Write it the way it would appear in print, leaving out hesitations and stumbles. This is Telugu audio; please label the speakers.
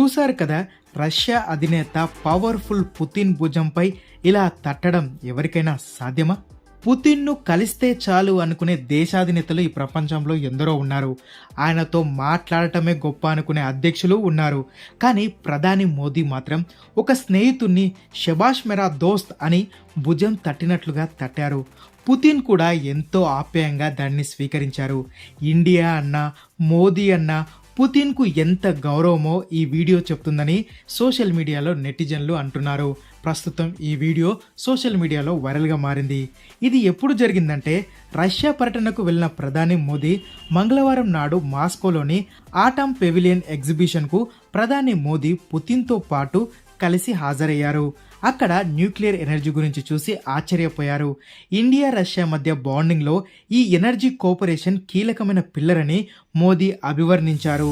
Speaker 1: చూశారు కదా, రష్యా అధినేత పవర్ఫుల్ పుతిన్ భుజంపై ఇలా తట్టడం ఎవరికైనా సాధ్యమా? పుతిన్ను కలిస్తే చాలు అనుకునే దేశాధినేతలు ఈ ప్రపంచంలో ఎందరో ఉన్నారు. ఆయనతో మాట్లాడటమే గొప్ప అనుకునే అధ్యక్షులు ఉన్నారు. కానీ ప్రధాని మోదీ మాత్రం ఒక స్నేహితుణ్ణి శబాష్ మెరా దోస్త్ అని భుజం తట్టినట్లుగా తట్టారు. పుతిన్ కూడా ఎంతో ఆప్యాయంగా దాన్ని స్వీకరించారు. ఇండియా అన్నా, మోదీ అన్నా పుతిన్కు ఎంత గౌరవమో ఈ వీడియో చెప్తుందని సోషల్ మీడియాలో నెటిజన్లు అంటున్నారు. ప్రస్తుతం ఈ వీడియో సోషల్ మీడియాలో వైరల్గా మారింది. ఇది ఎప్పుడు జరిగిందంటే, రష్యా పర్యటనకు వెళ్ళిన ప్రధాని మోదీ మంగళవారం నాడు మాస్కోలోని ఆటమ్ పెవిలియన్ ఎగ్జిబిషన్కు ప్రధాని మోదీ పుతిన్తో పాటు కలిసి హాజరయ్యారు. అక్కడ న్యూక్లియర్ ఎనర్జీ గురించి చూసి ఆశ్చర్యపోయారు. ఇండియా రష్యా మధ్య బాండింగ్లో ఈ ఎనర్జీ కోఆపరేషన్ కీలకమైన పిల్లర్ అని మోదీ అభివర్ణించారు.